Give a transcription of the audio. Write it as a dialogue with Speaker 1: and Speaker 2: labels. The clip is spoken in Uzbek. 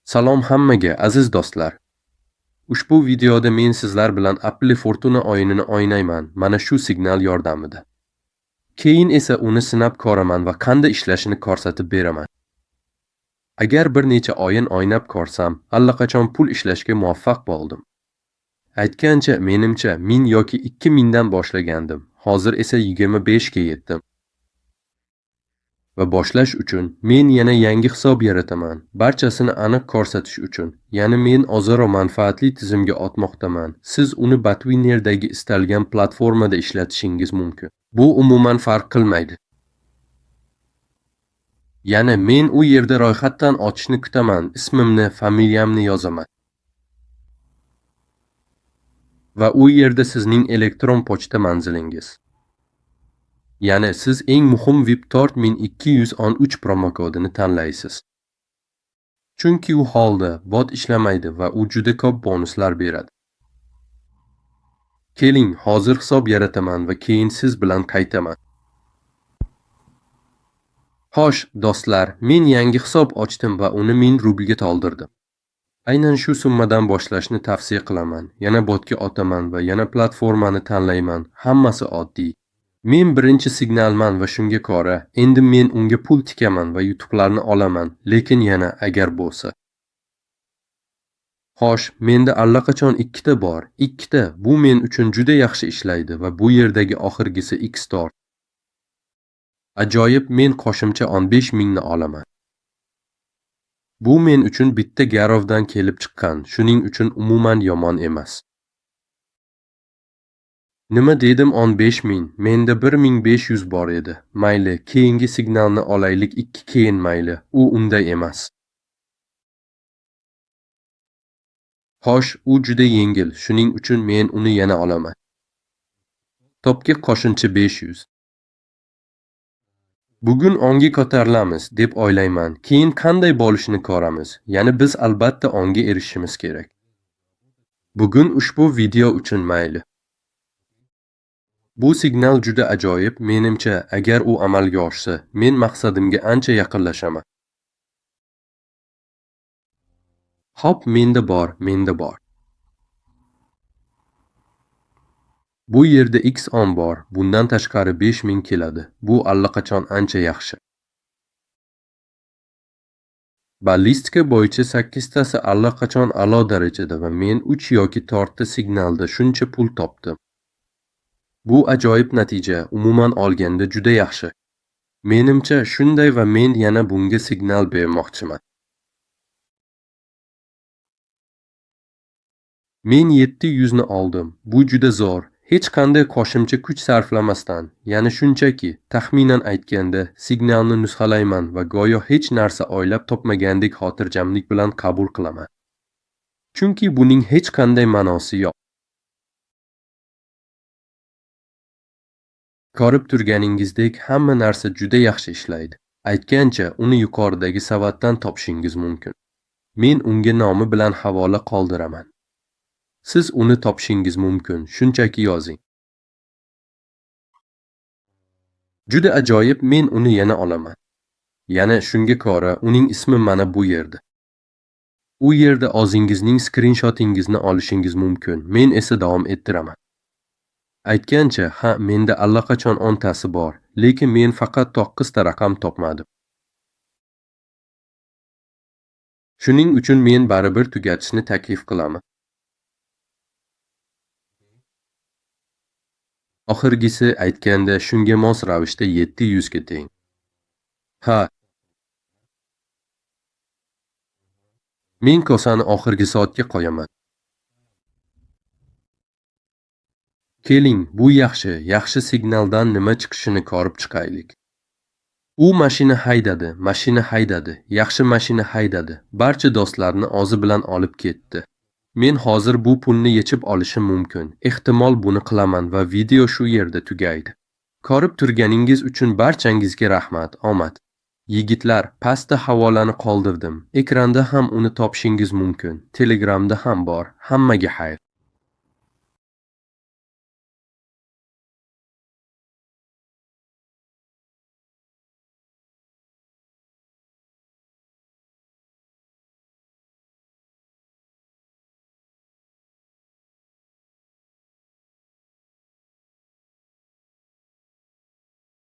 Speaker 1: Salom hammaga, aziz do'stlar. Ushbu videoda men sizlar bilan Apple Fortuna o'yinini o'ynayman, mana shu signal yordamida. Keyin esa uni sinab ko'raman va qanday ishlashini ko'rsatib beraman. Agar bir necha o'yin o'ynab ko'rsam, allaqachon pul ishlashga muvaffaq bo'ldim. Aytgancha, menimcha 1000 yoki 2000 dan boshlagandim. Hozir esa 25 ga yetdim. Va boshlash uchun men yana yangi hisob yarataman. Barchasini aniq ko'rsatish uchun. Ya'ni men o'zaro manfaatli tizimga o'tmoqdaman. Siz uni Batwinerdagi istalgan platformada ishlatishingiz mumkin. Bu umuman farq qilmaydi. Ya'ni men u yerda ro'yxatdan ochishni kutaman. Ismimni, familiyamni yozaman. Va u yerda sizning elektron pochta manzilingiz. Ya'ni siz eng muhim VIP 4213 promo kodini tanlaysiz. Chunki u holda bot ishlamaydi va u juda ko'p bonuslar beradi. Keling, hozir hisob yarataman va keyin siz bilan qaytaman. Xo'sh, do'stlar, men yangi hisob ochdim va uni 1000 rublga to'ldirdim. Aynan shu summadan boshlashni tavsiya qilaman. Yana botga o'taman va yana platformani tanlayman. Hammasi oddiy. Men birinchi signalman va shunga ko'ra, endi men unga pul tikaman va yutuqlarni olaman, lekin yana agar bo'lsa. Xo'sh, menda allaqachon ikkita bor. Ikkita, bu men uchun juda yaxshi ishlaydi va bu yerdagi oxirgisi X-Store. Ajoyib, men qo'shimcha 15000 ni olaman. Bu men uchun bitta garovdan kelib chiqqan, shuning uchun umuman yomon emas. Nima dedim 15000? Menda 1500 bor edi. Mayli, keyingi signalni olaylik 2 keyin mayli. U unday emas. Xo'sh, u juda yengil, shuning uchun men uni yana olaman. Topga qo'shimcha 500. Bugun onga ko'tarilamiz deb o'ylayman. Keyin qanday bo'lishini ko'ramiz. Ya'ni biz albatta onga erishishimiz kerak. Bugun ushbu video uchun mayli. Bu signal juda ajoyib, menimcha agar u amalga oshsa, men maqsadimga ancha yaqinlashaman. Hop, menda bor. Bu yerda X10 bor, bundan tashqari 5000 keladi. Bu allaqachon ancha yaxshi. Ballistika bo'yicha 8 tasi allaqachon a'lo darajada va men 3 yoki 4 ta signalda shuncha pul topdim. Bu ajoyib natija, umuman olganda juda yaxshi. Menimcha shunday va men yana bunga signal bermoqchiman. Men 700 ni oldim. Bu juda zo'r. Hech qanday qo'shimcha kuch sarflamasdan, ya'ni shunchaki, taxminan aytganda, signalni nusxalayman va go'yo hech narsa o'ylab topmagandek xotirjamlik bilan qabul qilaman. Chunki buning hech qanday ma'nosi yo'q. Ko'rib turganingizdek, hamma narsa juda yaxshi ishlaydi. Aytgancha, uni yuqoridagi savatdan topishingiz mumkin. Men unga nomi bilan havola qoldiraman. Siz uni topishingiz mumkin, shunchaki yozing. Juda ajoyib, men uni yana olaman. Yana shunga ko'ra, uning ismi mana bu yerda. U yerda o'zingizning skrinshotingizni olishingiz mumkin. Men esa davom ettiraman. Aytgancha, menda allaqachon 10 tasi bor, lekin men faqat 9 ta raqam topmadim. Shuning uchun men baribir tugatishni taklif qilaman. Oxirgisi aytganda shunga mos ravishda 700 ga teng. Men kosani oxirgi soatga qo'yaman. Keling, bu yaxshi signaldan nima chiqishini ko'rib chiqaylik. U mashina haydadi, yaxshi mashina haydadi. Barcha do'stlarni o'zi bilan olib ketdi. Men hozir bu pulni yechib olishim mumkin. Ehtimol buni qilaman va video shu yerda tugaydi. Ko'rib turganingiz uchun barchangizga rahmat, omad. Yigitlar, pastda havolani qoldirdim. Ekranda ham uni topishingiz mumkin. Telegramda ham bor. Hammaga xayr.